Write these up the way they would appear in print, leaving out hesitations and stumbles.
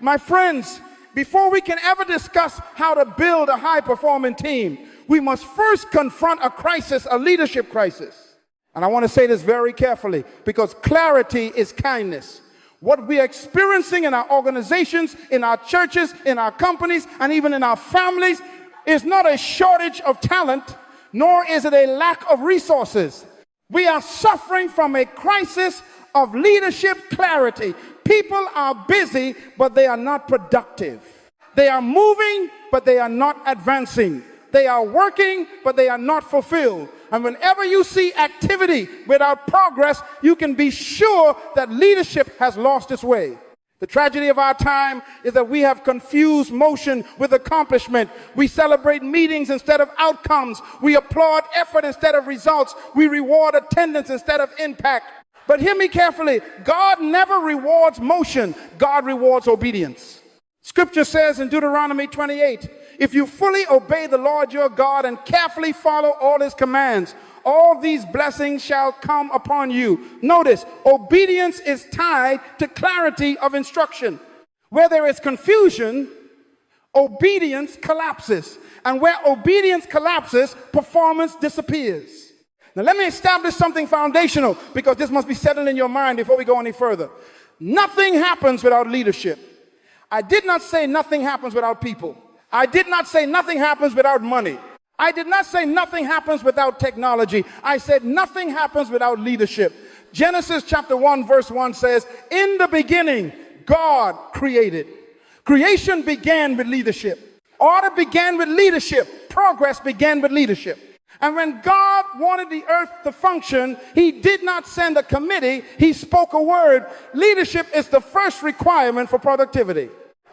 My friends, before we can ever discuss how to build a high-performing team, we must first confront a crisis, a leadership crisis. And I want to say this very carefully, because clarity is kindness. What we are experiencing in our organizations, in our churches, in our companies, and even in our families is not a shortage of talent, nor is it a lack of resources. We are suffering from a crisis of leadership clarity. People are busy, but they are not productive. They are moving, but they are not advancing. They are working, but they are not fulfilled. And whenever you see activity without progress, you can be sure that leadership has lost its way. The tragedy of our time is that we have confused motion with accomplishment. We celebrate meetings instead of outcomes. We applaud effort instead of results. We reward attendance instead of impact. But hear me carefully. God never rewards motion. God rewards obedience. Scripture says in Deuteronomy 28, if you fully obey the Lord your God and carefully follow all his commands, all these blessings shall come upon you. Notice, obedience is tied to clarity of instruction. Where there is confusion, obedience collapses. And where obedience collapses, performance disappears. Now let me establish something foundational, because this must be settled in your mind before we go any further. Nothing happens without leadership. I did not say nothing happens without people. I did not say nothing happens without money. I did not say nothing happens without technology. I said nothing happens without leadership. Genesis chapter 1 verse 1 says, in the beginning, God created. Creation began with leadership. Order began with leadership. Progress began with leadership. And when God wanted the earth to function, he did not send a committee. He spoke a word. Leadership is the first requirement for productivity.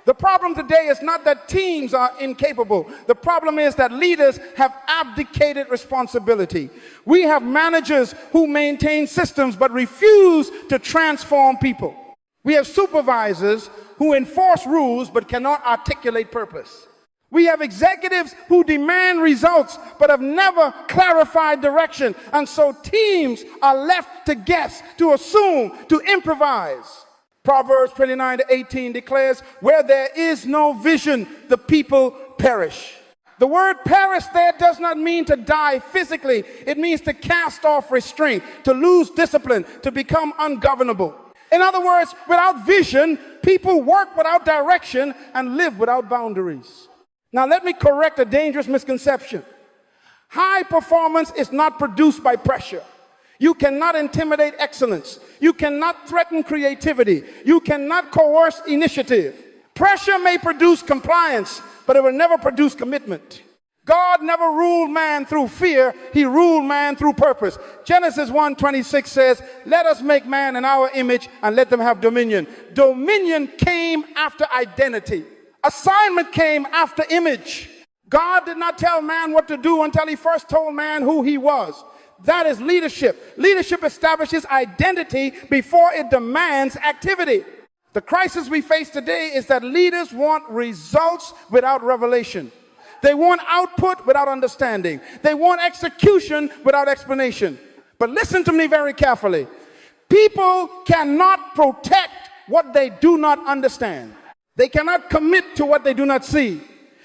The problem today is not that teams are incapable. The problem is that leaders have abdicated responsibility. We have managers who maintain systems but refuse to transform people. We have supervisors who enforce rules but cannot articulate purpose. We have executives who demand results but have never clarified direction. And so teams are left to guess, to assume, to improvise. Proverbs 29:18 declares, where there is no vision, the people perish. The word perish there does not mean to die physically. It means to cast off restraint, to lose discipline, to become ungovernable. In other words, without vision, people work without direction and live without boundaries. Now let me correct a dangerous misconception. High performance is not produced by pressure. You cannot intimidate excellence. You cannot threaten creativity. You cannot coerce initiative. Pressure may produce compliance, but it will never produce commitment. God never ruled man through fear. He ruled man through purpose. Genesis 1:26 says, let us make man in our image and let them have dominion. Dominion came after identity. Assignment came after image. God did not tell man what to do until he first told man who he was. That is leadership. Leadership establishes identity before it demands activity. The crisis we face today is that leaders want results without revelation. They want output without understanding. They want execution without explanation. But listen to me very carefully. People cannot protect what they do not understand. They cannot commit to what they do not see.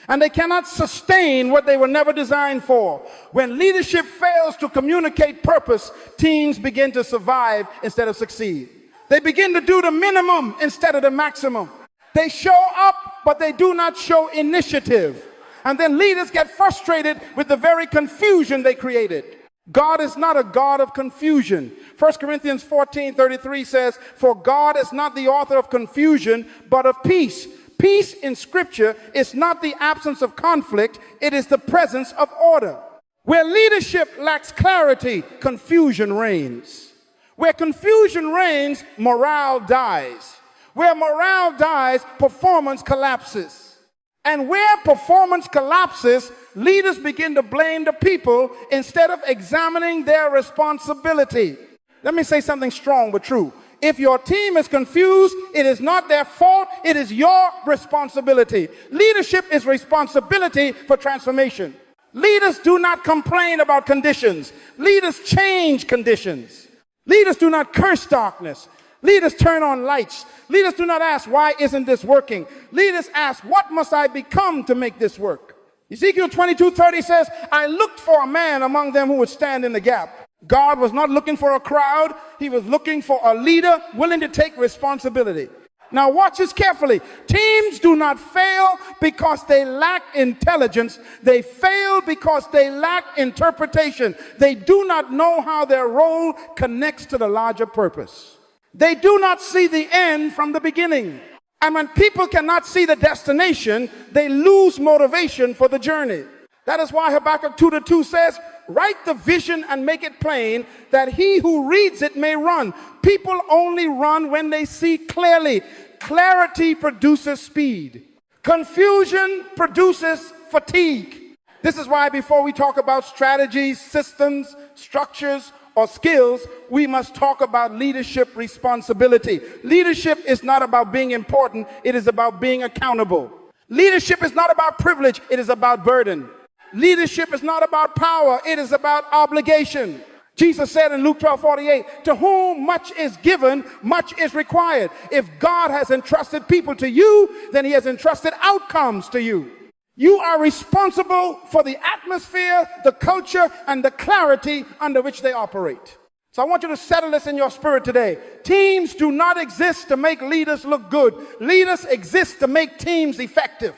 And they cannot sustain what they were never designed for. When leadership fails to communicate purpose, teams begin to survive instead of succeed. They begin to do the minimum instead of the maximum. They show up, but they do not show initiative. And then leaders get frustrated with the very confusion they created. God is not a God of confusion. 1 Corinthians 14:33 says, for God is not the author of confusion, but of peace. Peace in Scripture is not the absence of conflict, it is the presence of order. Where leadership lacks clarity, confusion reigns. Where confusion reigns, morale dies. Where morale dies, performance collapses. And where performance collapses, leaders begin to blame the people instead of examining their responsibility. Let me say something strong but true. If your team is confused, it is not their fault, it is your responsibility. Leadership is responsibility for transformation. Leaders do not complain about conditions. Leaders change conditions. Leaders do not curse darkness. Leaders turn on lights. Leaders do not ask, why isn't this working? Leaders ask, what must I become to make this work? Ezekiel 22:30 says, I looked for a man among them who would stand in the gap. God was not looking for a crowd. He was looking for a leader willing to take responsibility. Now watch this carefully. Teams do not fail because they lack intelligence. They fail because they lack interpretation. They do not know how their role connects to the larger purpose. They do not see the end from the beginning. And when people cannot see the destination, they lose motivation for the journey. That is why Habakkuk 2:2 says, write the vision and make it plain, that he who reads it may run. People only run when they see clearly. Clarity produces speed. Confusion produces fatigue. This is why before we talk about strategies, systems, structures, or skills, we must talk about leadership responsibility. Leadership is not about being important, it is about being accountable. Leadership is not about privilege, it is about burden. Leadership is not about power, it is about obligation. Jesus said in Luke 12:48, to whom much is given, much is required. If God has entrusted people to you, then he has entrusted outcomes to you. You are responsible for the atmosphere, the culture, and the clarity under which they operate. So I want you to settle this in your spirit today. Teams do not exist to make leaders look good. Leaders exist to make teams effective.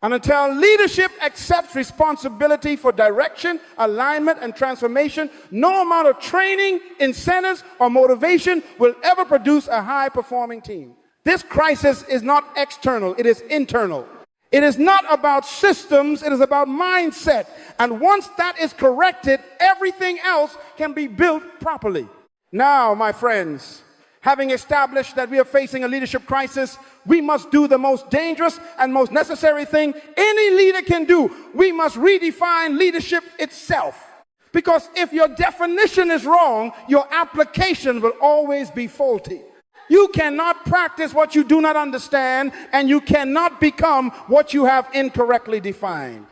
And until leadership accepts responsibility for direction, alignment, and transformation, no amount of training, incentives, or motivation will ever produce a high-performing team. This crisis is not external, it is internal. It is not about systems, it is about mindset. And once that is corrected, everything else can be built properly. Now, my friends, having established that we are facing a leadership crisis, we must do the most dangerous and most necessary thing any leader can do. We must redefine leadership itself. Because if your definition is wrong, your application will always be faulty. You cannot practice what you do not understand, and you cannot become what you have incorrectly defined.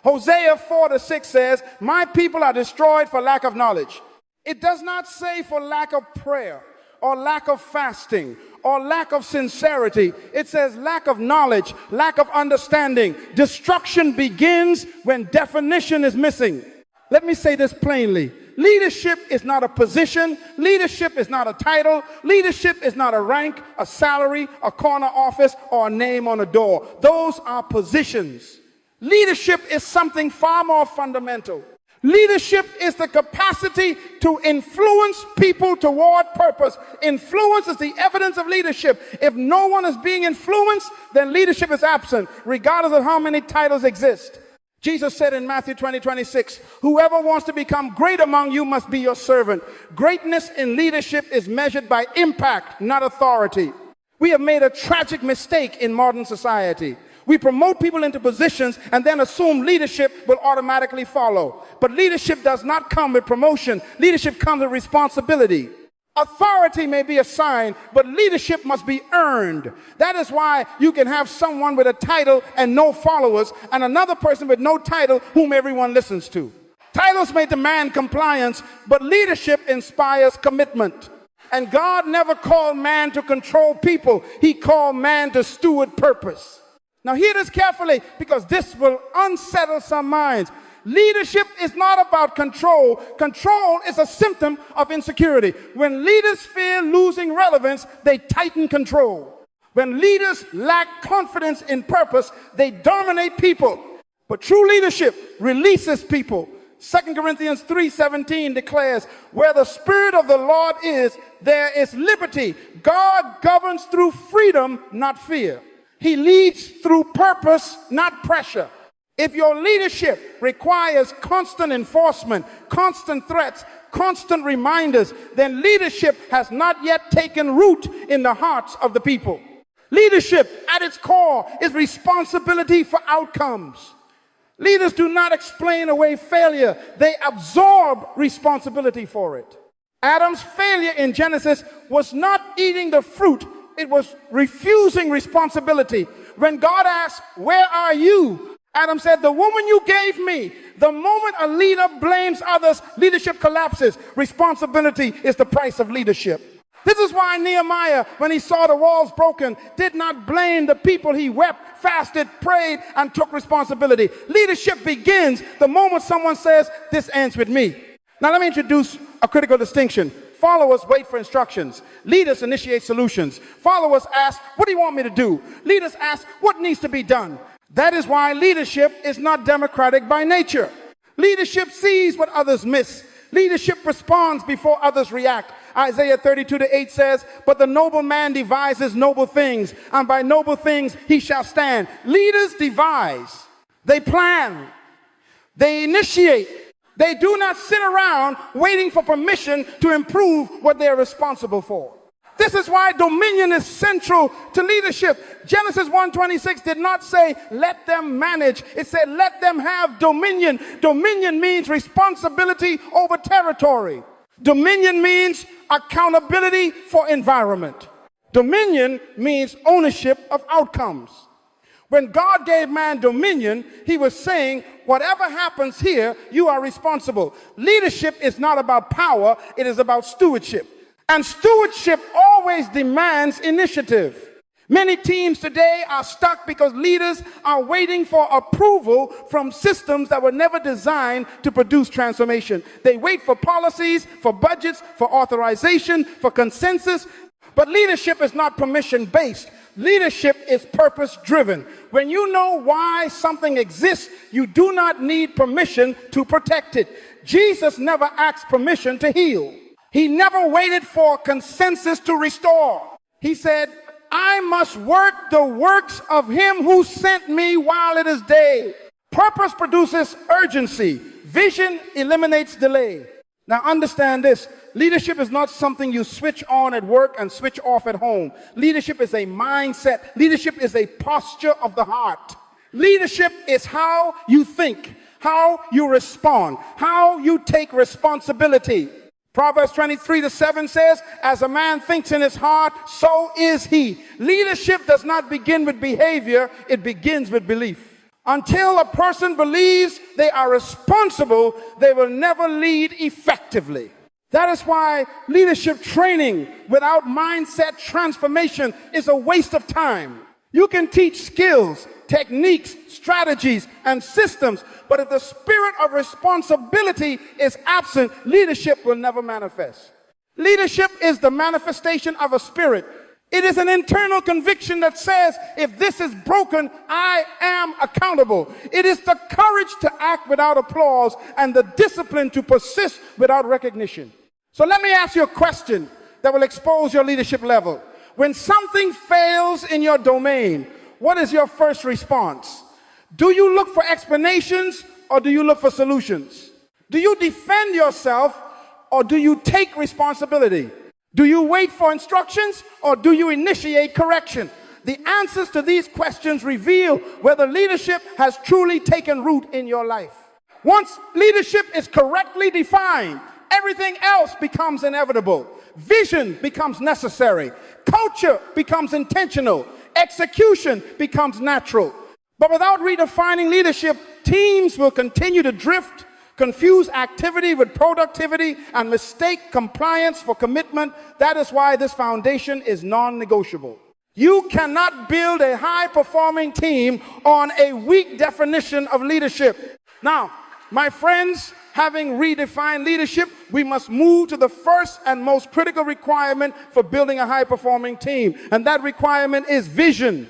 Hosea 4:6 says, my people are destroyed for lack of knowledge. It does not say for lack of prayer, or lack of fasting, or lack of sincerity. It says lack of knowledge, lack of understanding. Destruction begins when definition is missing. Let me say this plainly. Leadership is not a position. Leadership is not a title. Leadership is not a rank, a salary, a corner office, or a name on a door. Those are positions. Leadership is something far more fundamental. Leadership is the capacity to influence people toward purpose. Influence is the evidence of leadership. If no one is being influenced, then leadership is absent, regardless of how many titles exist. Jesus said in Matthew 20:26, whoever wants to become great among you must be your servant. Greatness in leadership is measured by impact, not authority. We have made a tragic mistake in modern society. We promote people into positions and then assume leadership will automatically follow. But leadership does not come with promotion. Leadership comes with responsibility. Authority may be assigned, but leadership must be earned. That is why you can have someone with a title and no followers, and another person with no title whom everyone listens to. Titles may demand compliance, but leadership inspires commitment. And God never called man to control people. He called man to steward purpose. Now hear this carefully, because this will unsettle some minds. Leadership is not about control. Control is a symptom of insecurity. When leaders fear losing relevance, they tighten control. When leaders lack confidence in purpose, they dominate people. But true leadership releases people. 2 Corinthians 3:17 declares, where the Spirit of the Lord is, there is liberty. God governs through freedom, not fear. He leads through purpose, not pressure. If your leadership requires constant enforcement, constant threats, constant reminders, then leadership has not yet taken root in the hearts of the people. Leadership at its core is responsibility for outcomes. Leaders do not explain away failure. They absorb responsibility for it. Adam's failure in Genesis was not eating the fruit. It was refusing responsibility. When God asked, where are you? Adam said, the woman you gave me. The moment a leader blames others, leadership collapses. Responsibility is the price of leadership. This is why Nehemiah, when he saw the walls broken, did not blame the people. He wept, fasted, prayed, and took responsibility. Leadership begins the moment someone says, this ends with me. Now let me introduce a critical distinction. Followers wait for instructions. Leaders initiate solutions. Followers ask, what do you want me to do? Leaders ask, what needs to be done? That is why leadership is not democratic by nature. Leadership sees what others miss. Leadership responds before others react. Isaiah 32:8 says, but the noble man devises noble things, and by noble things he shall stand. Leaders devise. They plan. They initiate. They do not sit around waiting for permission to improve what they are responsible for. This is why dominion is central to leadership. Genesis 1:26 did not say, let them manage. It said, let them have dominion. Dominion means responsibility over territory. Dominion means accountability for environment. Dominion means ownership of outcomes. When God gave man dominion, he was saying, whatever happens here, you are responsible. Leadership is not about power, it is about stewardship. And stewardship always demands initiative. Many teams today are stuck because leaders are waiting for approval from systems that were never designed to produce transformation. They wait for policies, for budgets, for authorization, for consensus. But leadership is not permission-based. Leadership is purpose-driven. When you know why something exists, you do not need permission to protect it. Jesus never asked permission to heal. He never waited for consensus to restore. He said, I must work the works of him who sent me while it is day. Purpose produces urgency. Vision eliminates delay. Now understand this. Leadership is not something you switch on at work and switch off at home. Leadership is a mindset. Leadership is a posture of the heart. Leadership is how you think, how you respond, how you take responsibility. Proverbs 23:7 says, as a man thinks in his heart, so is he. Leadership does not begin with behavior, it begins with belief. Until a person believes they are responsible, they will never lead effectively. That is why leadership training without mindset transformation is a waste of time. You can teach skills, techniques, strategies, and systems, but if the spirit of responsibility is absent, leadership will never manifest. Leadership is the manifestation of a spirit. It is an internal conviction that says, if this is broken, I am accountable. It is the courage to act without applause and the discipline to persist without recognition. So let me ask you a question that will expose your leadership level. When something fails in your domain, what is your first response? Do you look for explanations or do you look for solutions? Do you defend yourself or do you take responsibility? Do you wait for instructions or do you initiate correction? The answers to these questions reveal whether leadership has truly taken root in your life. Once leadership is correctly defined, everything else becomes inevitable. Vision becomes necessary. Culture becomes intentional. Execution becomes natural. But without redefining leadership, teams will continue to drift, confuse activity with productivity, and mistake compliance for commitment. That is why this foundation is non-negotiable. You cannot build a high-performing team on a weak definition of leadership. Now, my friends, having redefined leadership, we must move to the first and most critical requirement for building a high-performing team. And that requirement is vision,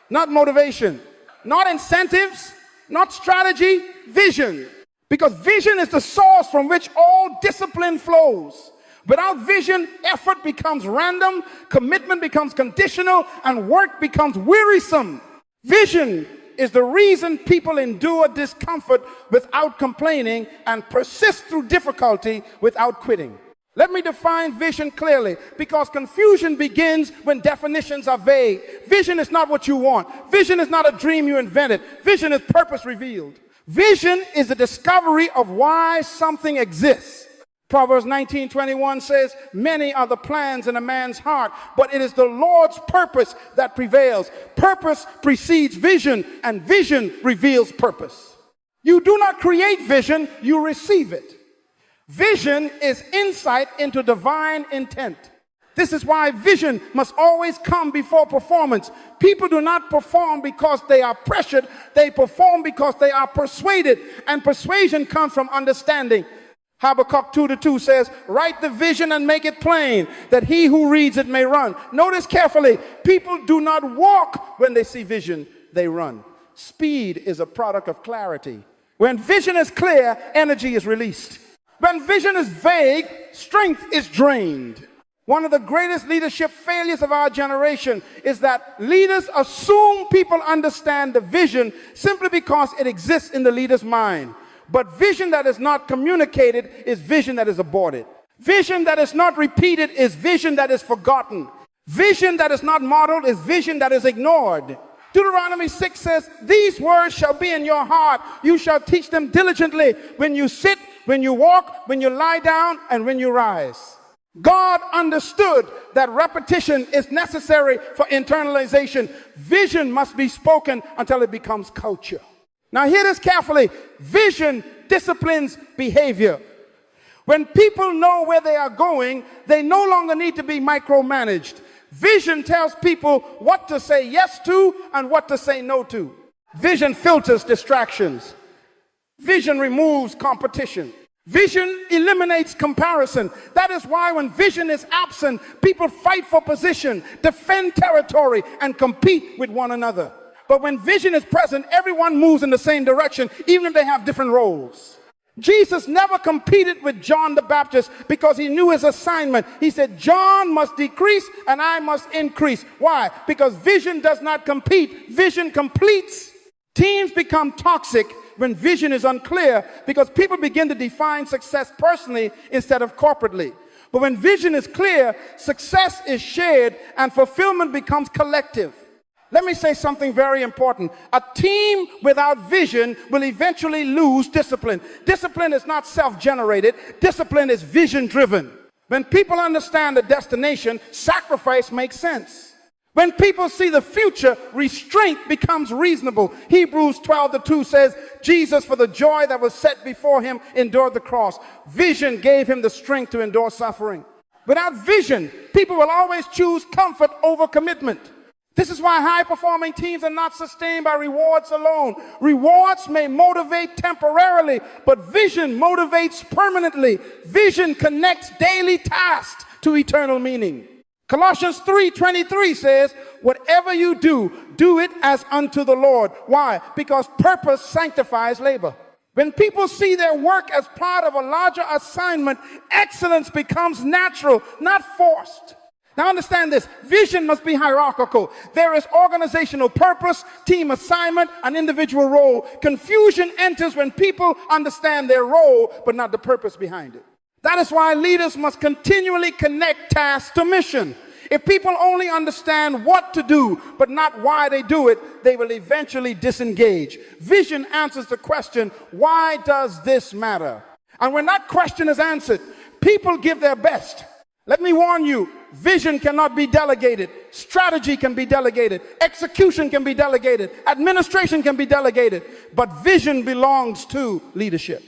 not motivation, not incentives, not strategy, vision. Because vision is the source from which all discipline flows. Without vision, effort becomes random, commitment becomes conditional, and work becomes wearisome. Vision is the reason people endure discomfort without complaining and persist through difficulty without quitting. Let me define vision clearly, because confusion begins when definitions are vague. Vision is not what you want. Vision is not a dream you invented. Vision is purpose revealed. Vision is the discovery of why something exists. Proverbs 19:21 says, many are the plans in a man's heart, but it is the Lord's purpose that prevails. Purpose precedes vision, and vision reveals purpose. You do not create vision, you receive it. Vision is insight into divine intent. This is why vision must always come before performance. People do not perform because they are pressured. They perform because they are persuaded. And persuasion comes from understanding. Habakkuk 2:2 says, write the vision and make it plain, that he who reads it may run. Notice carefully, people do not walk when they see vision, they run. Speed is a product of clarity. When vision is clear, energy is released. When vision is vague, strength is drained. One of the greatest leadership failures of our generation is that leaders assume people understand the vision simply because it exists in the leader's mind. But vision that is not communicated is vision that is aborted. Vision that is not repeated is vision that is forgotten. Vision that is not modeled is vision that is ignored. Deuteronomy 6 says, these words shall be in your heart. You shall teach them diligently when you sit, when you walk, when you lie down, and when you rise. God understood that repetition is necessary for internalization. Vision must be spoken until it becomes culture. Now hear this carefully. Vision disciplines behavior. When people know where they are going, they no longer need to be micromanaged. Vision tells people what to say yes to and what to say no to. Vision filters distractions. Vision removes competition. Vision eliminates comparison. That is why when vision is absent, people fight for position, defend territory, and compete with one another. But when vision is present, everyone moves in the same direction, even if they have different roles. Jesus never competed with John the Baptist because he knew his assignment. He said, John must decrease and I must increase. Why? Because vision does not compete. Vision completes. Teams become toxic when vision is unclear because people begin to define success personally instead of corporately. But when vision is clear, success is shared and fulfillment becomes collective. Let me say something very important. A team without vision will eventually lose discipline. Discipline is not self-generated. Discipline is vision-driven. When people understand the destination, sacrifice makes sense. When people see the future, restraint becomes reasonable. Hebrews 12:2 says, Jesus, for the joy that was set before him, endured the cross. Vision gave him the strength to endure suffering. Without vision, people will always choose comfort over commitment. This is why high-performing teams are not sustained by rewards alone. Rewards may motivate temporarily, but vision motivates permanently. Vision connects daily tasks to eternal meaning. Colossians 3:23 says, whatever you do, do it as unto the Lord. Why? Because purpose sanctifies labor. When people see their work as part of a larger assignment, excellence becomes natural, not forced. Now understand this, vision must be hierarchical. There is organizational purpose, team assignment, and individual role. Confusion enters when people understand their role, but not the purpose behind it. That is why leaders must continually connect tasks to mission. If people only understand what to do, but not why they do it, they will eventually disengage. Vision answers the question, why does this matter? And when that question is answered, people give their best. Let me warn you, vision cannot be delegated. Strategy can be delegated. Execution can be delegated. Administration can be delegated. But vision belongs to leadership.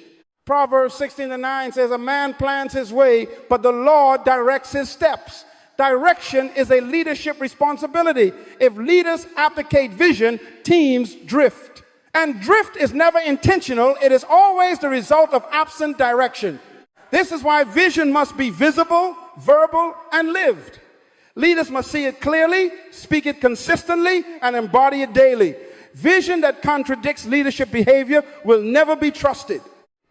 Proverbs 16:9 says, a man plans his way, but the Lord directs his steps. Direction is a leadership responsibility. If leaders abdicate vision, teams drift. And drift is never intentional. It is always the result of absent direction. This is why vision must be visible, verbal, and lived. Leaders must see it clearly, speak it consistently, and embody it daily. Vision that contradicts leadership behavior will never be trusted.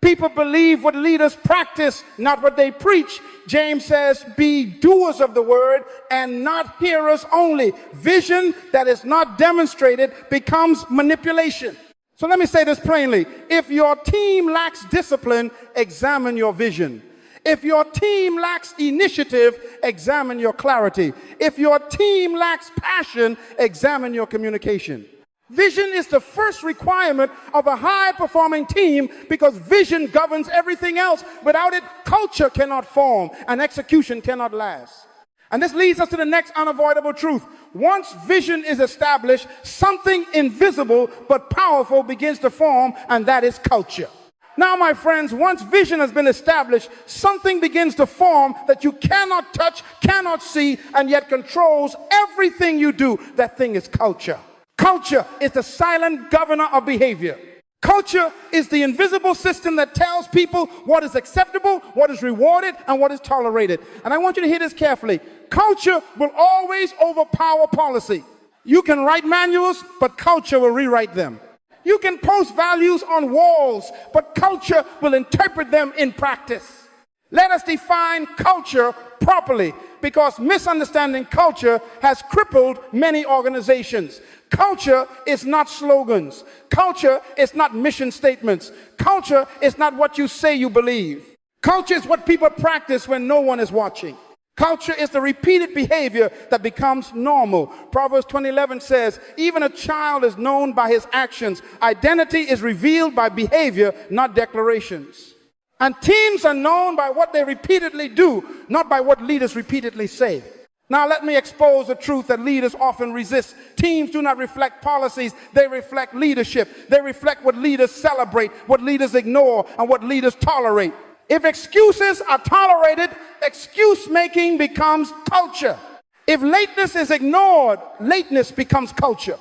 People believe what leaders practice, not what they preach. James says, be doers of the word and not hearers only. Vision that is not demonstrated becomes manipulation. So let me say this plainly. If your team lacks discipline, examine your vision. If your team lacks initiative, examine your clarity. If your team lacks passion, examine your communication. Vision is the first requirement of a high-performing team because vision governs everything else. Without it, culture cannot form and execution cannot last. And this leads us to the next unavoidable truth. Once vision is established, something invisible but powerful begins to form, and that is culture. Now, my friends, once vision has been established, something begins to form that you cannot touch, cannot see, and yet controls everything you do. That thing is culture. Culture is the silent governor of behavior. Culture is the invisible system that tells people what is acceptable, what is rewarded, and what is tolerated. And I want you to hear this carefully. Culture will always overpower policy. You can write manuals, but culture will rewrite them. You can post values on walls, but culture will interpret them in practice. Let us define culture properly, because misunderstanding culture has crippled many organizations. Culture is not slogans. Culture is not mission statements. Culture is not what you say you believe. Culture is what people practice when no one is watching. Culture is the repeated behavior that becomes normal. Proverbs 20:11 says, even a child is known by his actions. Identity is revealed by behavior, not declarations. And teams are known by what they repeatedly do, not by what leaders repeatedly say. Now let me expose the truth that leaders often resist. Teams do not reflect policies, they reflect leadership. They reflect what leaders celebrate, what leaders ignore, and what leaders tolerate. If excuses are tolerated, excuse making becomes culture. If lateness is ignored, lateness becomes culture.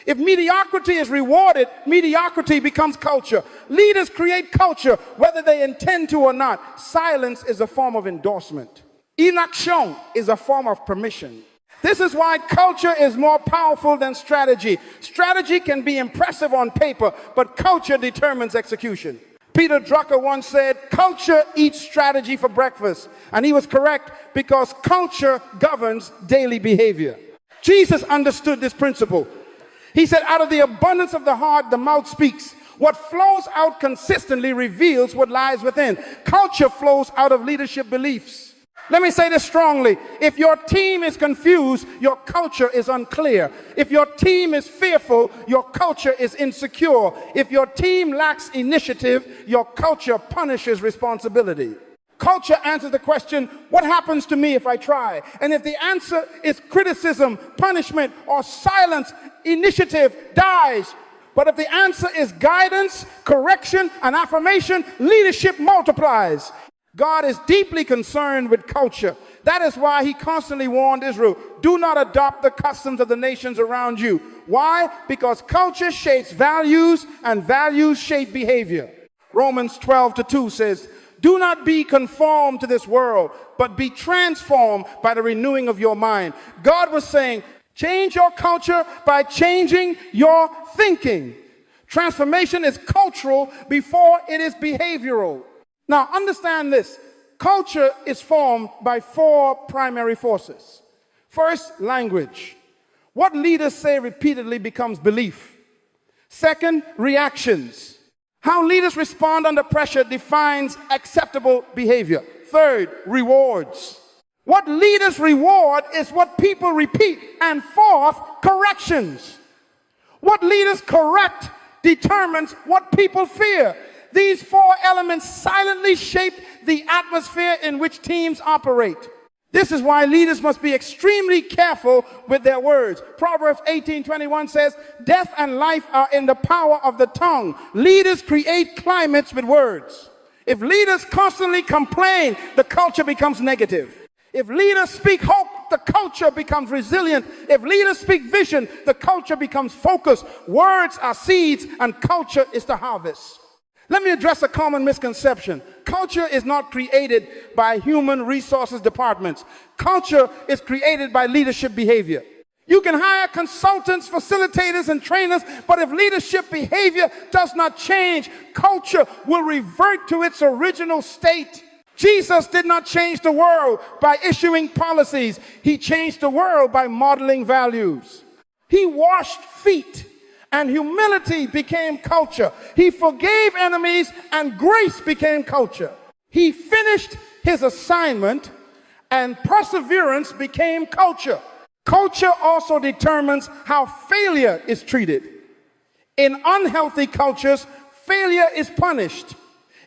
If mediocrity is rewarded, mediocrity becomes culture. Leaders create culture whether they intend to or not. Silence is a form of endorsement. Inaction is a form of permission. This is why culture is more powerful than strategy. Strategy can be impressive on paper, but culture determines execution. Peter Drucker once said, culture eats strategy for breakfast. And he was correct, because culture governs daily behavior. Jesus understood this principle. He said, out of the abundance of the heart, the mouth speaks. What flows out consistently reveals what lies within. Culture flows out of leadership beliefs. Let me say this strongly. If your team is confused, your culture is unclear. If your team is fearful, your culture is insecure. If your team lacks initiative, your culture punishes responsibility. Culture answers the question, what happens to me if I try? And if the answer is criticism, punishment, or silence, initiative dies. But if the answer is guidance, correction, and affirmation, leadership multiplies. God is deeply concerned with culture. That is why he constantly warned Israel, do not adopt the customs of the nations around you. Why? Because culture shapes values and values shape behavior. Romans 12:2 says, do not be conformed to this world, but be transformed by the renewing of your mind. God was saying, change your culture by changing your thinking. Transformation is cultural before it is behavioral. Now, understand this. Culture is formed by four primary forces. First, language. What leaders say repeatedly becomes belief. Second, reactions. How leaders respond under pressure defines acceptable behavior. Third, rewards. What leaders reward is what people repeat. And fourth, corrections. What leaders correct determines what people fear. These four elements silently shape the atmosphere in which teams operate. This is why leaders must be extremely careful with their words. Proverbs 18:21 says, death and life are in the power of the tongue. Leaders create climates with words. If leaders constantly complain, the culture becomes negative. If leaders speak hope, the culture becomes resilient. If leaders speak vision, the culture becomes focused. Words are seeds and culture is the harvest. Let me address a common misconception. Culture is not created by human resources departments. Culture is created by leadership behavior. You can hire consultants, facilitators, and trainers, but if leadership behavior does not change, culture will revert to its original state. Jesus did not change the world by issuing policies. He changed the world by modeling values. He washed feet, and humility became culture. He forgave enemies, and grace became culture. He finished his assignment, and perseverance became culture. Culture also determines how failure is treated. In unhealthy cultures, failure is punished.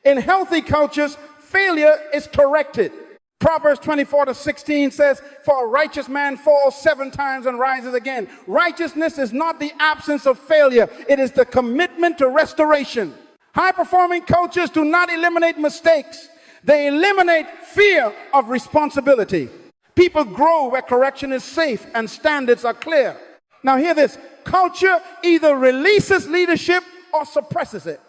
In healthy cultures, failure is corrected. Proverbs 24:16 says, for a righteous man falls 7 times and rises again. Righteousness is not the absence of failure. It is the commitment to restoration. High-performing cultures do not eliminate mistakes. They eliminate fear of responsibility. People grow where correction is safe and standards are clear. Now hear this. Culture either releases leadership or suppresses it.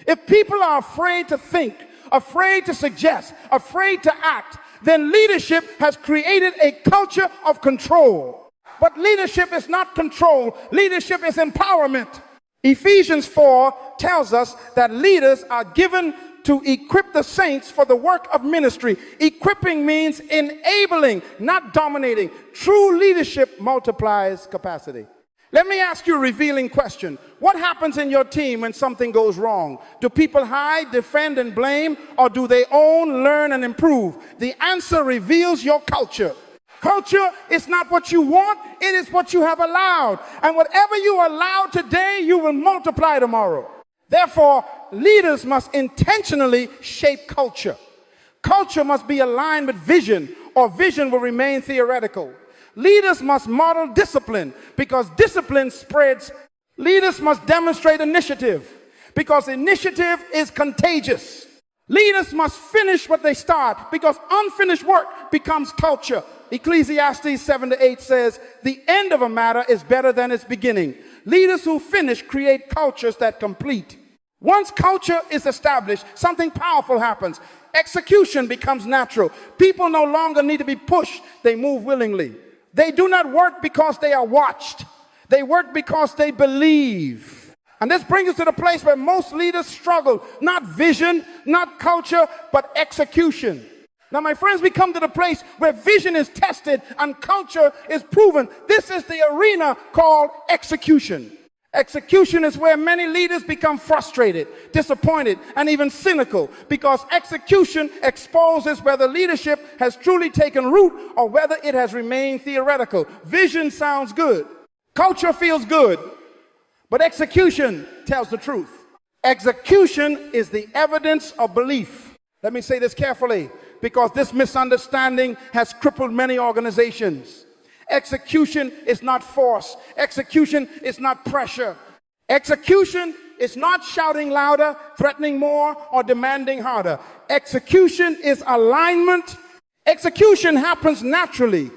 If people are afraid to think, afraid to suggest, afraid to act, then leadership has created a culture of control. But leadership is not control. Leadership is empowerment. Ephesians 4 tells us that leaders are given to equip the saints for the work of ministry. Equipping means enabling, not dominating. True leadership multiplies capacity. Let me ask you a revealing question. What happens in your team when something goes wrong? Do people hide, defend, and blame, or do they own, learn, and improve? The answer reveals your culture. Culture is not what you want, it is what you have allowed. And whatever you allow today, you will multiply tomorrow. Therefore, leaders must intentionally shape culture. Culture must be aligned with vision, or vision will remain theoretical. Leaders must model discipline, because discipline spreads. Leaders must demonstrate initiative, because initiative is contagious. Leaders must finish what they start, because unfinished work becomes culture. Ecclesiastes 7-8 says, the end of a matter is better than its beginning. Leaders who finish create cultures that complete. Once culture is established, something powerful happens. Execution becomes natural. People no longer need to be pushed. They move willingly. They do not work because they are watched. They work because they believe. And this brings us to the place where most leaders struggle. Not vision, not culture, but execution. Now, my friends, we come to the place where vision is tested and culture is proven. This is the arena called execution. Execution is where many leaders become frustrated, disappointed, and even cynical, because execution exposes whether leadership has truly taken root or whether it has remained theoretical. Vision sounds good. Culture feels good. But execution tells the truth. Execution is the evidence of belief. Let me say this carefully, because this misunderstanding has crippled many organizations. Execution is not force. Execution is not pressure. Execution is not shouting louder, threatening more, or demanding harder. Execution is alignment. Execution happens naturally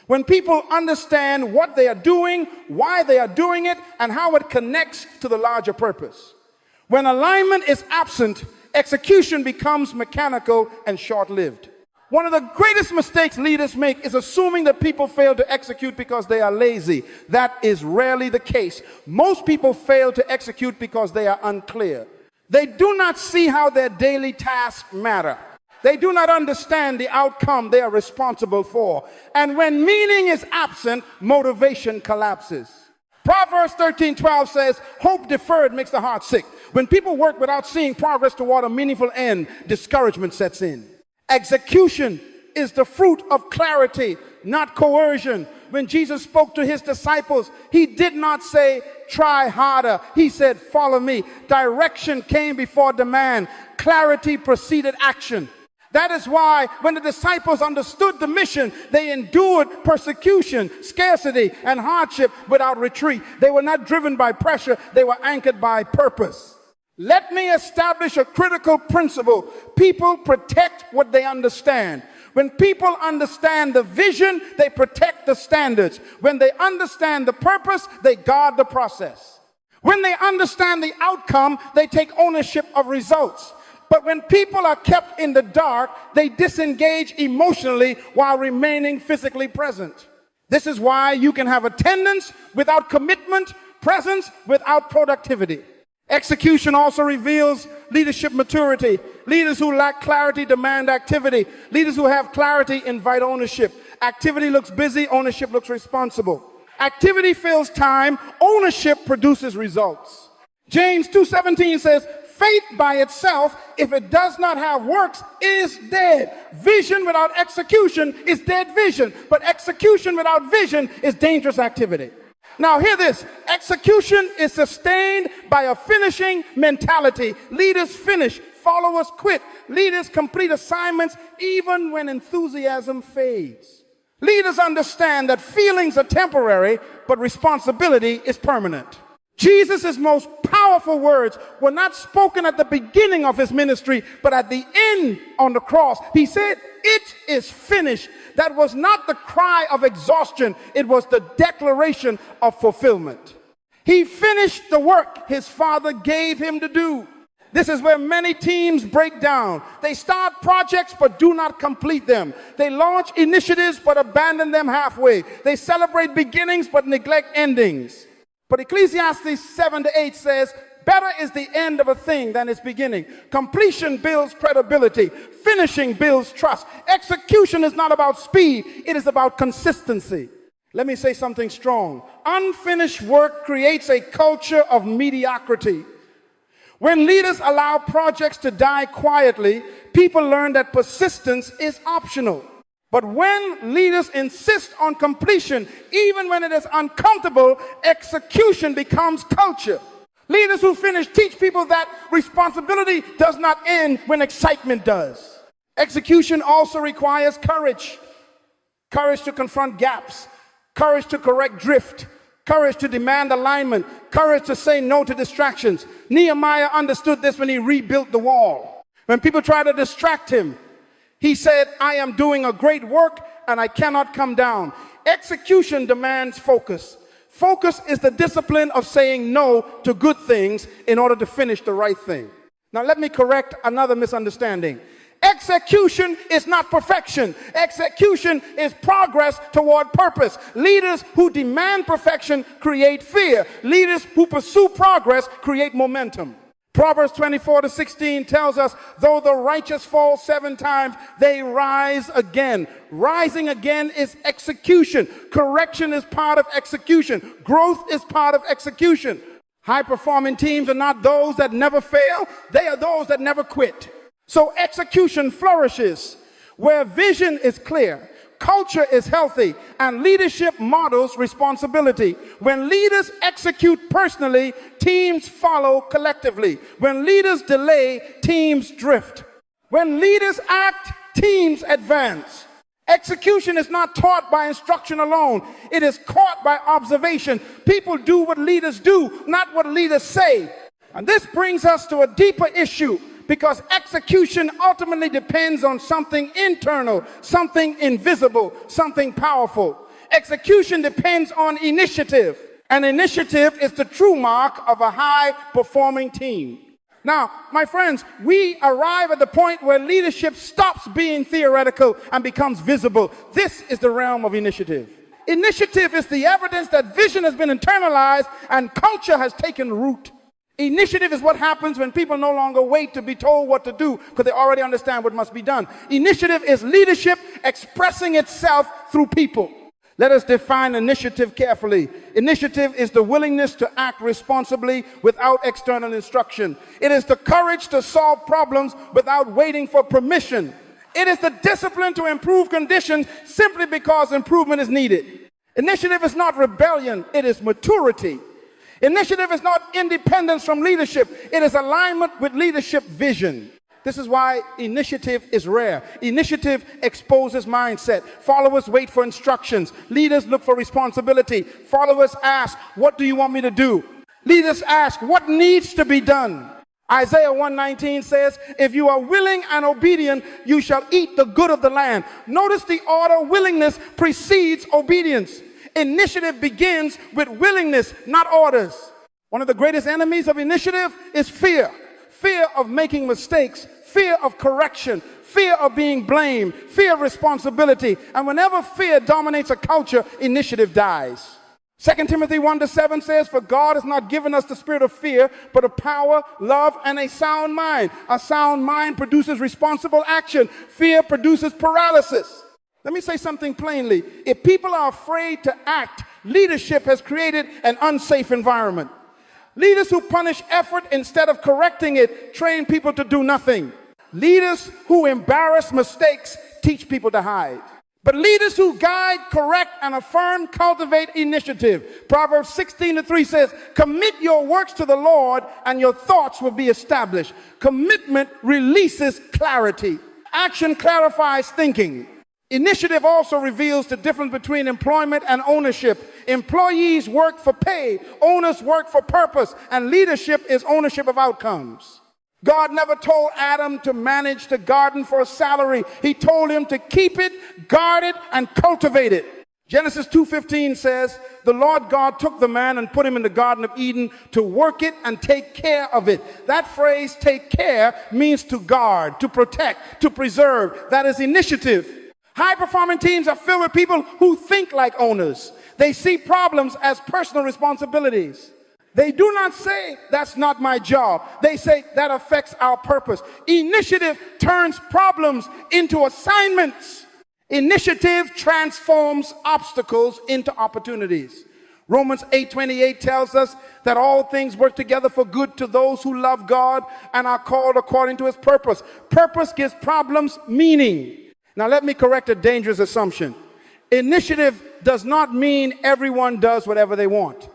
when people understand what they are doing, why they are doing it, and how it connects to the larger purpose. When alignment is absent, execution becomes mechanical and short-lived. One of the greatest mistakes leaders make is assuming that people fail to execute because they are lazy. That is rarely the case. Most people fail to execute because they are unclear. They do not see how their daily tasks matter. They do not understand the outcome they are responsible for. And when meaning is absent, motivation collapses. Proverbs 13:12 says, hope deferred makes the heart sick. When people work without seeing progress toward a meaningful end, discouragement sets in. Execution is the fruit of clarity, not coercion. When Jesus spoke to his disciples, he did not say, try harder. He said, follow me. Direction came before demand. Clarity preceded action. That is why when the disciples understood the mission, they endured persecution, scarcity, and hardship without retreat. They were not driven by pressure. They were anchored by purpose. Let me establish a critical principle. People protect what they understand. When people understand the vision, they protect the standards. When they understand the purpose, they guard the process. When they understand the outcome, they take ownership of results. But when people are kept in the dark, they disengage emotionally while remaining physically present. This is why you can have attendance without commitment, presence without productivity. Execution also reveals leadership maturity. Leaders who lack clarity demand activity. Leaders who have clarity invite ownership. Activity looks busy, ownership looks responsible. Activity fills time, ownership produces results. James 2:17 says, faith by itself, if it does not have works, is dead. Vision without execution is dead vision, but execution without vision is dangerous activity. Now hear this, execution is sustained by a finishing mentality. Leaders finish, followers quit. Leaders complete assignments even when enthusiasm fades. Leaders understand that feelings are temporary, but responsibility is permanent. Jesus' most powerful powerful words were not spoken at the beginning of his ministry, but at the end on the cross. He said, "It is finished." That was not the cry of exhaustion. It was the declaration of fulfillment. He finished the work his Father gave him to do. This is where many teams break down. They start projects but do not complete them. They launch initiatives but abandon them halfway. They celebrate beginnings but neglect endings. But Ecclesiastes 7-8 says, "Better is the end of a thing than its beginning." Completion builds credibility. Finishing builds trust. Execution is not about speed. It is about consistency. Let me say something strong. Unfinished work creates a culture of mediocrity. When leaders allow projects to die quietly, people learn that persistence is optional. But when leaders insist on completion, even when it is uncomfortable, execution becomes culture. Leaders who finish teach people that responsibility does not end when excitement does. Execution also requires courage. Courage to confront gaps. Courage to correct drift. Courage to demand alignment. Courage to say no to distractions. Nehemiah understood this when he rebuilt the wall. When people tried to distract him, he said, "I am doing a great work and I cannot come down." Execution demands focus. Focus is the discipline of saying no to good things in order to finish the right thing. Now let me correct another misunderstanding. Execution is not perfection. Execution is progress toward purpose. Leaders who demand perfection create fear. Leaders who pursue progress create momentum. Proverbs 24-16 tells us, "Though the righteous fall 7 times, they rise again." Rising again is execution. Correction is part of execution. Growth is part of execution. High-performing teams are not those that never fail. They are those that never quit. So execution flourishes where vision is clear, culture is healthy, and leadership models responsibility. When leaders execute personally, teams follow collectively. When leaders delay, teams drift. When leaders act, teams advance. Execution is not taught by instruction alone. It is caught by observation. People do what leaders do, not what leaders say. And this brings us to a deeper issue, because execution ultimately depends on something internal, something invisible, something powerful. Execution depends on initiative, and initiative is the true mark of a high-performing team. Now, my friends, we arrive at the point where leadership stops being theoretical and becomes visible. This is the realm of initiative. Initiative is the evidence that vision has been internalized and culture has taken root. Initiative is what happens when people no longer wait to be told what to do because they already understand what must be done. Initiative is leadership expressing itself through people. Let us define initiative carefully. Initiative is the willingness to act responsibly without external instruction. It is the courage to solve problems without waiting for permission. It is the discipline to improve conditions simply because improvement is needed. Initiative is not rebellion, it is maturity. Initiative is not independence from leadership. It is alignment with leadership vision. This is why initiative is rare. Initiative exposes mindset. Followers wait for instructions. Leaders look for responsibility. Followers ask, "What do you want me to do?" Leaders ask, "What needs to be done?" Isaiah 1:19 says, "If you are willing and obedient, you shall eat the good of the land." Notice the order. Willingness precedes obedience. Initiative begins with willingness, not orders. One of the greatest enemies of initiative is fear. Fear of making mistakes, fear of correction, fear of being blamed, fear of responsibility. And whenever fear dominates a culture, initiative dies. 2 Timothy 1:7 says, "For God has not given us the spirit of fear, but of power, love, and a sound mind." A sound mind produces responsible action. Fear produces paralysis. Let me say something plainly. If people are afraid to act, leadership has created an unsafe environment. Leaders who punish effort instead of correcting it train people to do nothing. Leaders who embarrass mistakes teach people to hide. But leaders who guide, correct, and affirm cultivate initiative. Proverbs 16:3 says, "Commit your works to the Lord, and your thoughts will be established." Commitment releases clarity. Action clarifies thinking. Initiative also reveals the difference between employment and ownership. Employees work for pay, owners work for purpose, and leadership is ownership of outcomes. God never told Adam to manage the garden for a salary. He told him to keep it, guard it, and cultivate it. Genesis 2:15 says, the Lord God took the man and put him in the Garden of Eden to work it and take care of it. That phrase, take care, means to guard, to protect, to preserve. That is initiative. High-performing teams are filled with people who think like owners. They see problems as personal responsibilities. They do not say, that's not my job. They say, that affects our purpose. Initiative turns problems into assignments. Initiative transforms obstacles into opportunities. Romans 8:28 tells us that all things work together for good to those who love God and are called according to his purpose. Purpose gives problems meaning. Now let me correct a dangerous assumption. Initiative does not mean everyone does whatever they want.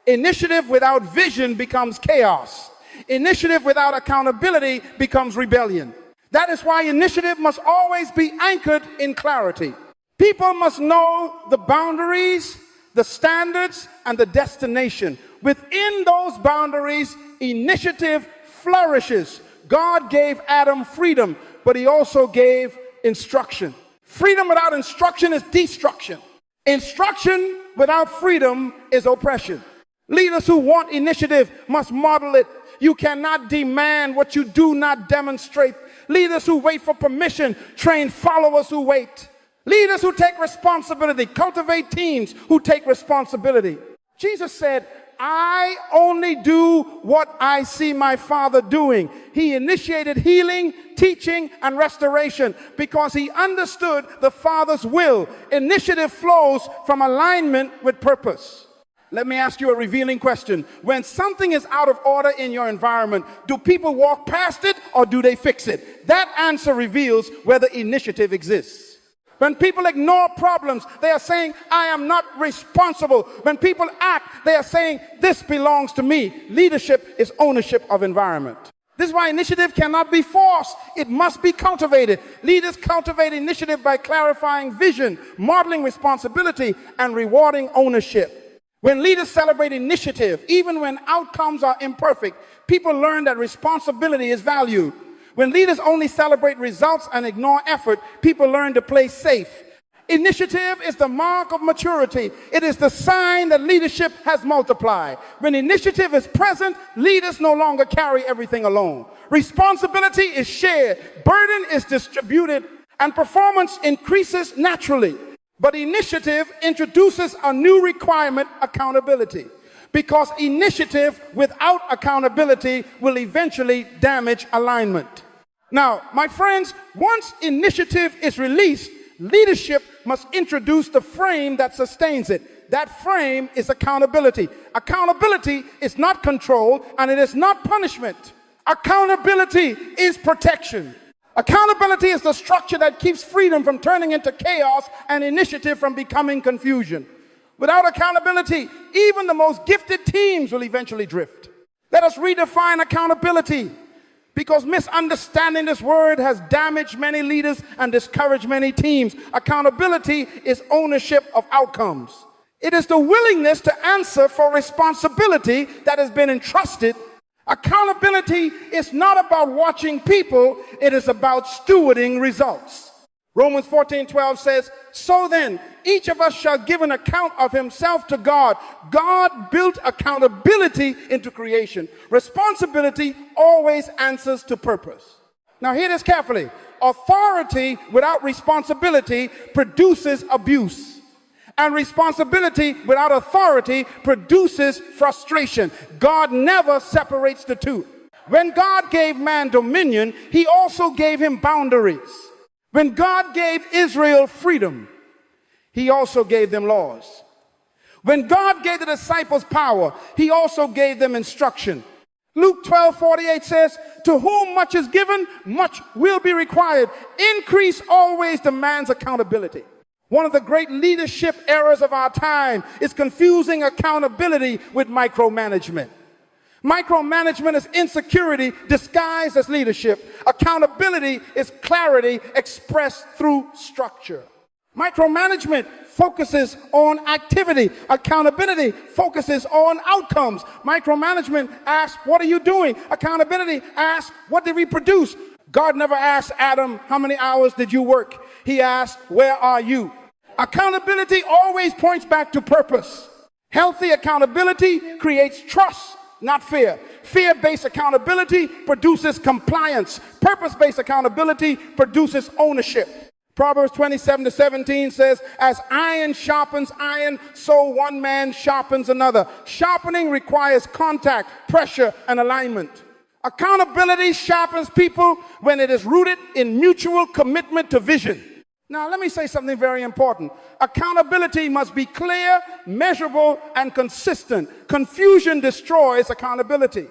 Initiative without vision becomes chaos. Initiative without accountability becomes rebellion. That is why initiative must always be anchored in clarity. People must know the boundaries, the standards, and the destination. Within those boundaries, initiative flourishes. God gave Adam freedom, but he also gave instruction. Freedom without instruction is destruction. Instruction without freedom is oppression. Leaders who want initiative must model it. You cannot demand what you do not demonstrate. Leaders who wait for permission train followers who wait. Leaders who take responsibility cultivate teams who take responsibility. Jesus said, I only do what I see my Father doing. He initiated healing, teaching, and restoration because he understood the Father's will. Initiative flows from alignment with purpose. Let me ask you a revealing question. When something is out of order in your environment, do people walk past it or do they fix it? That answer reveals whether initiative exists. When people ignore problems, they are saying, I am not responsible. When people act, they are saying, this belongs to me. Leadership is ownership of environment. This is why initiative cannot be forced. It must be cultivated. Leaders cultivate initiative by clarifying vision, modeling responsibility, and rewarding ownership. When leaders celebrate initiative, even when outcomes are imperfect, people learn that responsibility is valued. When leaders only celebrate results and ignore effort, people learn to play safe. Initiative is the mark of maturity. It is the sign that leadership has multiplied. When initiative is present, leaders no longer carry everything alone. Responsibility is shared, burden is distributed, and performance increases naturally. But initiative introduces a new requirement, accountability. Because initiative without accountability will eventually damage alignment. Now, my friends, once initiative is released, leadership must introduce the frame that sustains it. That frame is accountability. Accountability is not control, and it is not punishment. Accountability is protection. Accountability is the structure that keeps freedom from turning into chaos and initiative from becoming confusion. Without accountability, even the most gifted teams will eventually drift. Let us redefine accountability, because misunderstanding this word has damaged many leaders and discouraged many teams. Accountability is ownership of outcomes. It is the willingness to answer for responsibility that has been entrusted. Accountability is not about watching people, it is about stewarding results. Romans 14:12 says, so then, each of us shall give an account of himself to God. God built accountability into creation. Responsibility always answers to purpose. Now hear this carefully. Authority without responsibility produces abuse. And responsibility without authority produces frustration. God never separates the two. When God gave man dominion, he also gave him boundaries. When God gave Israel freedom, he also gave them laws. When God gave the disciples power, he also gave them instruction. Luke 12:48 says, to whom much is given, much will be required. Increase always demands accountability. One of the great leadership errors of our time is confusing accountability with micromanagement. Micromanagement is insecurity disguised as leadership. Accountability is clarity expressed through structure. Micromanagement focuses on activity. Accountability focuses on outcomes. Micromanagement asks, what are you doing? Accountability asks, what did we produce? God never asked Adam, how many hours did you work? He asked, where are you? Accountability always points back to purpose. Healthy accountability creates trust, not fear. Fear-based accountability produces compliance. Purpose-based accountability produces ownership. Proverbs 27:17 says, as iron sharpens iron, so one man sharpens another. Sharpening requires contact, pressure, and alignment. Accountability sharpens people when it is rooted in mutual commitment to vision. Now, let me say something very important. Accountability must be clear, measurable, and consistent. Confusion destroys accountability.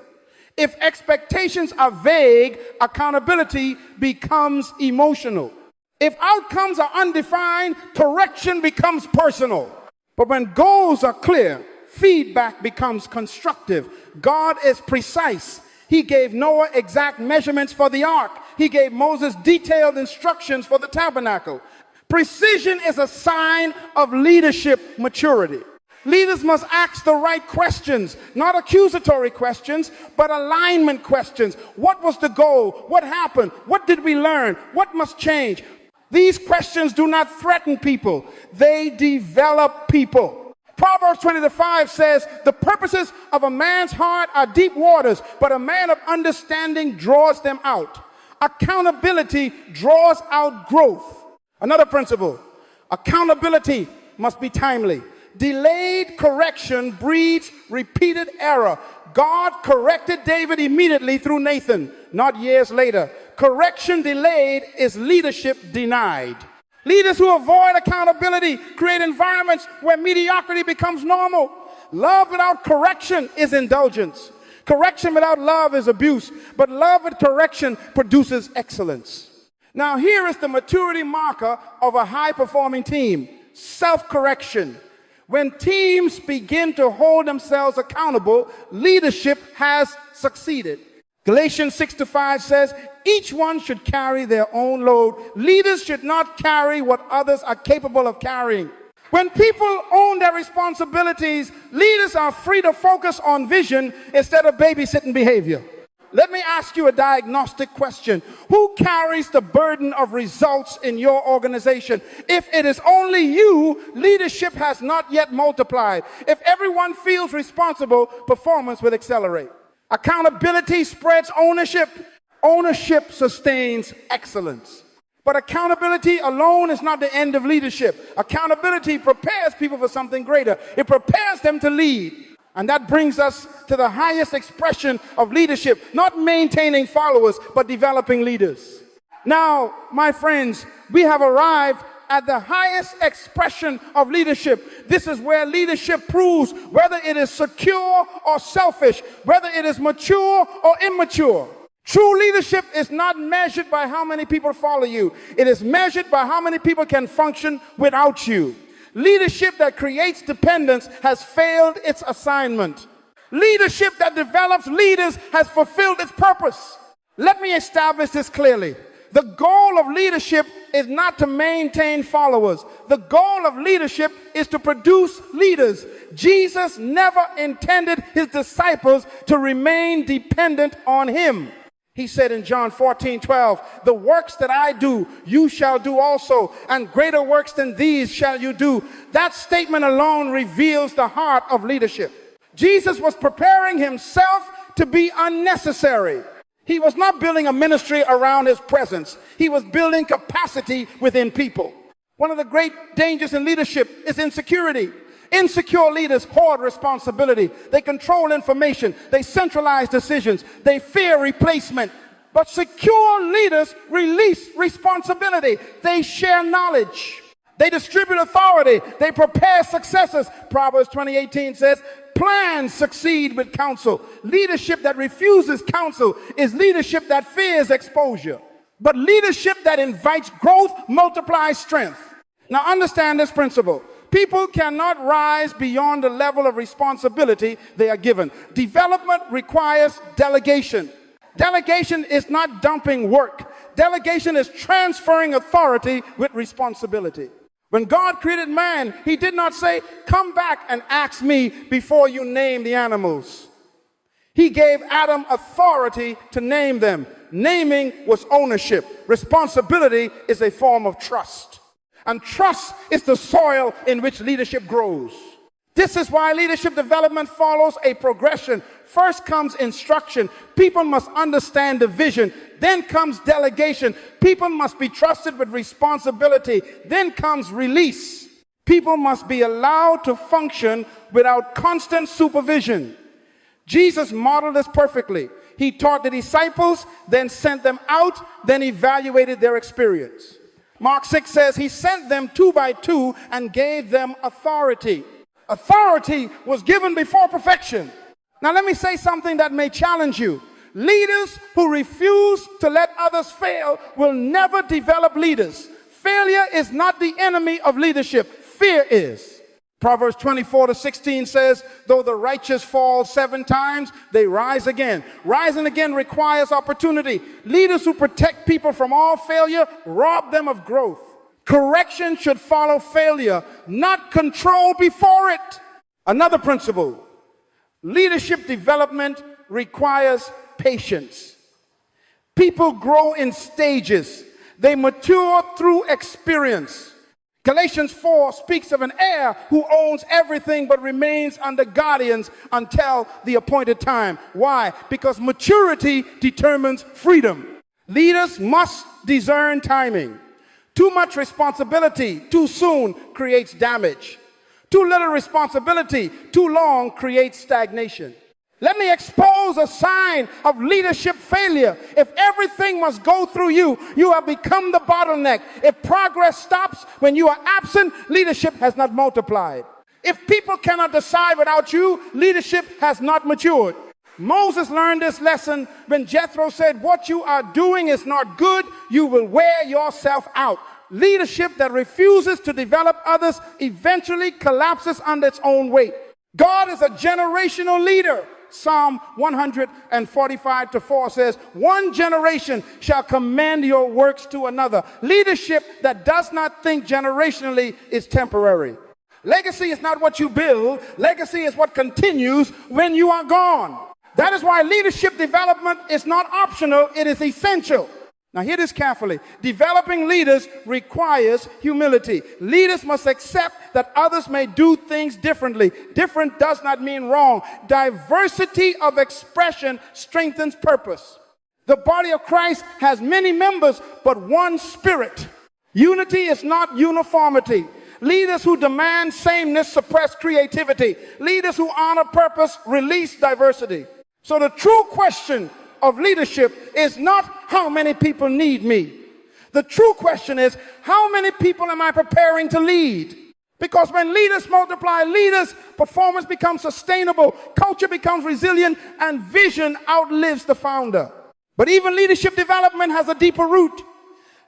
If expectations are vague, accountability becomes emotional. If outcomes are undefined, correction becomes personal. But when goals are clear, feedback becomes constructive. God is precise. He gave Noah exact measurements for the ark. He gave Moses detailed instructions for the tabernacle. Precision is a sign of leadership maturity. Leaders must ask the right questions, not accusatory questions, but alignment questions. What was the goal? What happened? What did we learn? What must change? These questions do not threaten people. They develop people. Proverbs 20:5 says, the purposes of a man's heart are deep waters, but a man of understanding draws them out. Accountability draws out growth. Another principle, accountability must be timely. Delayed correction breeds repeated error. God corrected David immediately through Nathan, not years later. Correction delayed is leadership denied. Leaders who avoid accountability create environments where mediocrity becomes normal. Love without correction is indulgence. Correction without love is abuse. But love with correction produces excellence. Now, here is the maturity marker of a high-performing team: self-correction. When teams begin to hold themselves accountable, leadership has succeeded. Galatians 6:5 says, each one should carry their own load. Leaders should not carry what others are capable of carrying. When people own their responsibilities, leaders are free to focus on vision instead of babysitting behavior. Let me ask you a diagnostic question. Who carries the burden of results in your organization? If it is only you, leadership has not yet multiplied. If everyone feels responsible, performance will accelerate. Accountability spreads ownership. Ownership sustains excellence. But accountability alone is not the end of leadership. Accountability prepares people for something greater. It prepares them to lead. And that brings us to the highest expression of leadership, not maintaining followers, but developing leaders. Now, my friends, we have arrived at the highest expression of leadership. This is where leadership proves whether it is secure or selfish, whether it is mature or immature. True leadership is not measured by how many people follow you. It is measured by how many people can function without you. Leadership that creates dependence has failed its assignment. Leadership that develops leaders has fulfilled its purpose. Let me establish this clearly. The goal of leadership is not to maintain followers. The goal of leadership is to produce leaders. Jesus never intended his disciples to remain dependent on him. He said in John 14:12, the works that I do, you shall do also, and greater works than these shall you do. That statement alone reveals the heart of leadership. Jesus was preparing himself to be unnecessary. He was not building a ministry around his presence. He was building capacity within people. One of the great dangers in leadership is insecurity. Insecure leaders hoard responsibility. They control information. They centralize decisions. They fear replacement. But secure leaders release responsibility. They share knowledge. They distribute authority. They prepare successors. Proverbs 20:18 says, plans succeed with counsel. Leadership that refuses counsel is leadership that fears exposure. But leadership that invites growth multiplies strength. Now understand this principle. People cannot rise beyond the level of responsibility they are given. Development requires delegation. Delegation is not dumping work. Delegation is transferring authority with responsibility. When God created man, he did not say, come back and ask me before you name the animals. He gave Adam authority to name them. Naming was ownership. Responsibility is a form of trust. And trust is the soil in which leadership grows. This is why leadership development follows a progression. First comes instruction. People must understand the vision. Then comes delegation. People must be trusted with responsibility. Then comes release. People must be allowed to function without constant supervision. Jesus modeled this perfectly. He taught the disciples, then sent them out, then evaluated their experience. Mark 6 says he sent them 2 by 2 and gave them authority. Authority was given before perfection. Now let me say something that may challenge you. Leaders who refuse to let others fail will never develop leaders. Failure is not the enemy of leadership. Fear is. Proverbs 24:16 says, though the righteous fall 7 times, they rise again. Rising again requires opportunity. Leaders who protect people from all failure rob them of growth. Correction should follow failure, not control before it. Another principle, leadership development requires patience. People grow in stages. They mature through experience. Galatians 4 speaks of an heir who owns everything but remains under guardians until the appointed time. Why? Because maturity determines freedom. Leaders must discern timing. Too much responsibility too soon creates damage. Too little responsibility too long creates stagnation. Let me expose a sign of leadership failure. If everything must go through you, you have become the bottleneck. If progress stops when you are absent, leadership has not multiplied. If people cannot decide without you, leadership has not matured. Moses learned this lesson when Jethro said, what you are doing is not good, you will wear yourself out. Leadership that refuses to develop others eventually collapses under its own weight. God is a generational leader. Psalm 145:4 says, one generation shall commend your works to another. Leadership that does not think generationally is temporary. Legacy is not what you build. Legacy is what continues when you are gone. That is why leadership development is not optional, it is essential. Now hear this carefully. Developing leaders requires humility. Leaders must accept that others may do things differently. Different does not mean wrong. Diversity of expression strengthens purpose. The body of Christ has many members, but one spirit. Unity is not uniformity. Leaders who demand sameness suppress creativity. Leaders who honor purpose release diversity. So the true question of leadership is not how many people need me. The true question is how many people am I preparing to lead? Because when leaders multiply, performance becomes sustainable, culture becomes resilient, and vision outlives the founder. But even leadership development has a deeper root.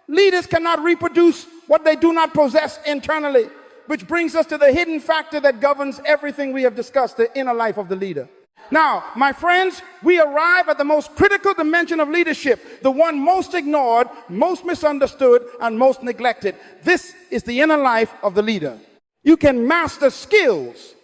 Leaders cannot reproduce what they do not possess internally, which brings us to the hidden factor that governs everything we have discussed, the inner life of the leader. Now, my friends, we arrive at the most critical dimension of leadership, the one most ignored, most misunderstood, and most neglected. This is the inner life of the leader. You can master skills.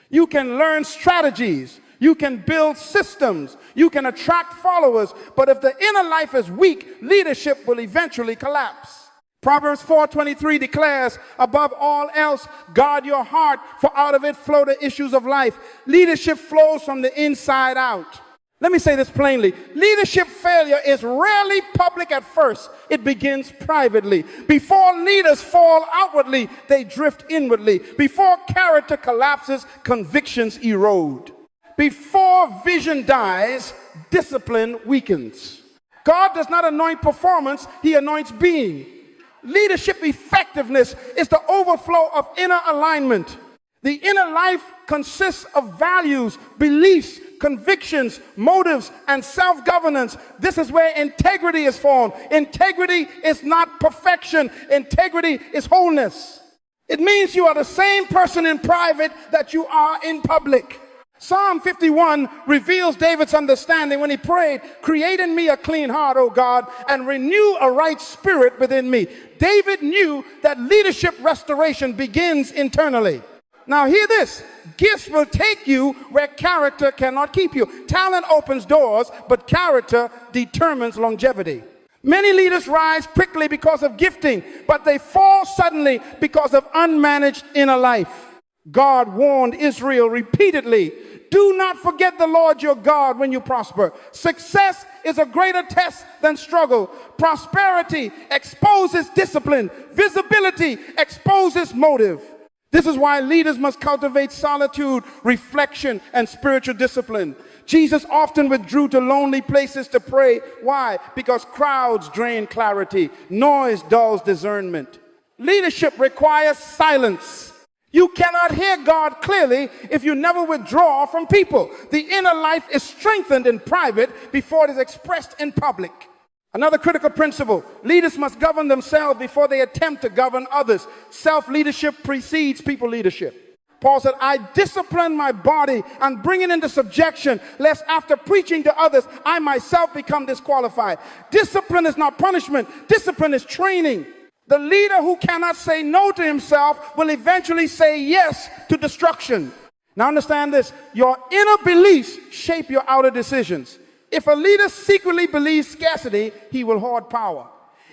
You can learn strategies. You can build systems. You can attract followers. But if the inner life is weak, leadership will eventually collapse. Proverbs 4:23 declares, above all else, guard your heart, for out of it flow the issues of life. Leadership flows from the inside out. Let me say this plainly. Leadership failure is rarely public at first. It begins privately. Before leaders fall outwardly, they drift inwardly. Before character collapses, convictions erode. Before vision dies, discipline weakens. God does not anoint performance, he anoints being. Leadership effectiveness is the overflow of inner alignment. The inner life consists of values, beliefs, convictions, motives, and self-governance. This is where integrity is formed. Integrity is not perfection. Integrity is wholeness. It means you are the same person in private that you are in public. Psalm 51 reveals David's understanding when he prayed, "Create in me a clean heart, O God, and renew a right spirit within me." David knew that leadership restoration begins internally. Now hear this, gifts will take you where character cannot keep you. Talent opens doors, but character determines longevity. Many leaders rise quickly because of gifting, but they fall suddenly because of unmanaged inner life. God warned Israel repeatedly, "Do not forget the Lord your God when you prosper." Success is a greater test than struggle. Prosperity exposes discipline. Visibility exposes motive. This is why leaders must cultivate solitude, reflection, and spiritual discipline. Jesus often withdrew to lonely places to pray. Why? Because crowds drain clarity. Noise dulls discernment. Leadership requires silence. You cannot hear God clearly if you never withdraw from people. The inner life is strengthened in private before it is expressed in public. Another critical principle, leaders must govern themselves before they attempt to govern others. Self-leadership precedes people leadership. Paul said, "I discipline my body and bring it into subjection, lest after preaching to others, I myself become disqualified." Discipline is not punishment. Discipline is training. The leader who cannot say no to himself will eventually say yes to destruction. Now understand this, your inner beliefs shape your outer decisions. If a leader secretly believes scarcity, he will hoard power.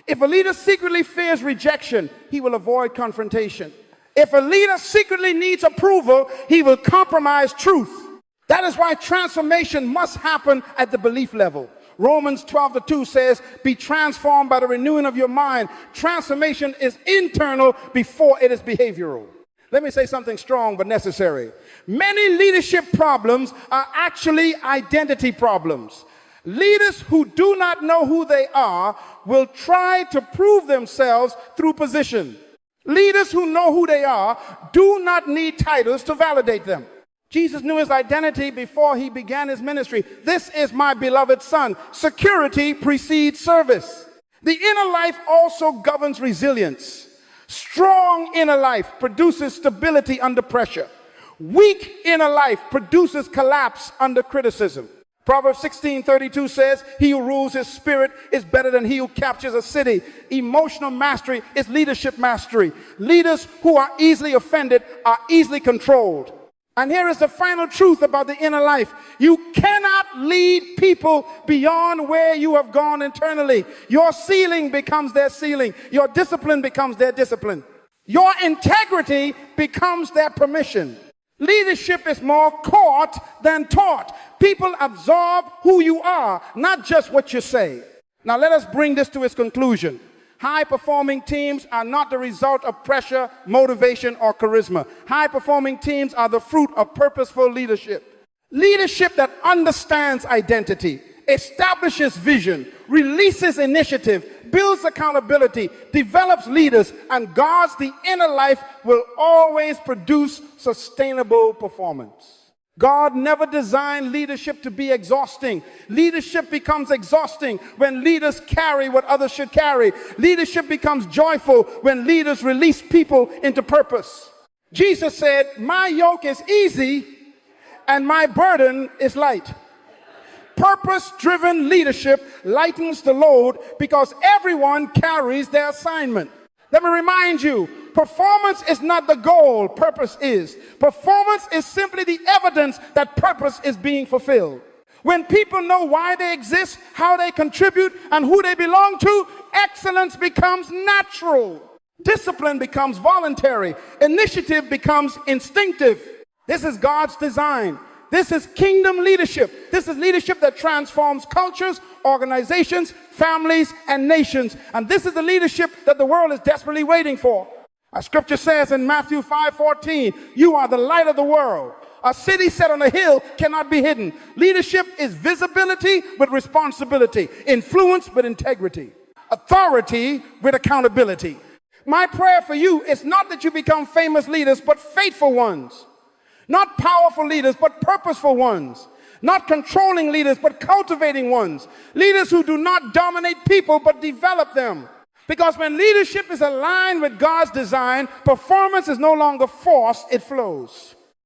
If a leader secretly fears rejection, he will avoid confrontation. If a leader secretly needs approval, he will compromise truth. That is why transformation must happen at the belief level. Romans 12:2 says, "Be transformed by the renewing of your mind." Transformation is internal before it is behavioral. Let me say something strong but necessary. Many leadership problems are actually identity problems. Leaders who do not know who they are will try to prove themselves through position. Leaders who know who they are do not need titles to validate them. Jesus knew his identity before he began his ministry. "This is my beloved son." Security precedes service. The inner life also governs resilience. Strong inner life produces stability under pressure. Weak inner life produces collapse under criticism. Proverbs 16:32 says, "He who rules his spirit is better than he who captures a city." Emotional mastery is leadership mastery. Leaders who are easily offended are easily controlled. And here is the final truth about the inner life. You cannot lead people beyond where you have gone internally. Your ceiling becomes their ceiling. Your discipline becomes their discipline. Your integrity becomes their permission. Leadership is more caught than taught. People absorb who you are, not just what you say. Now let us bring this to its conclusion. High-performing teams are not the result of pressure, motivation, or charisma. High-performing teams are the fruit of purposeful leadership. Leadership that understands identity, establishes vision, releases initiative, builds accountability, develops leaders, and guards the inner life will always produce sustainable performance. God never designed leadership to be exhausting. Leadership becomes exhausting when leaders carry what others should carry. Leadership becomes joyful when leaders release people into purpose. Jesus said, "My yoke is easy and my burden is light." Purpose-driven leadership lightens the load because everyone carries their assignment. Let me remind you, performance is not the goal, purpose is. Performance is simply the evidence that purpose is being fulfilled. When people know why they exist, how they contribute, and who they belong to, excellence becomes natural. Discipline becomes voluntary. Initiative becomes instinctive. This is God's design. This is kingdom leadership. This is leadership that transforms cultures, organizations, families, and nations. And this is the leadership that the world is desperately waiting for. Our scripture says in Matthew 5:14, "You are the light of the world. A city set on a hill cannot be hidden." Leadership is visibility with responsibility, influence with integrity, authority with accountability. My prayer for you is not that you become famous leaders, but faithful ones. Not powerful leaders, but purposeful ones. Not controlling leaders, but cultivating ones. Leaders who do not dominate people, but develop them. Because when leadership is aligned with God's design, performance is no longer forced, it flows.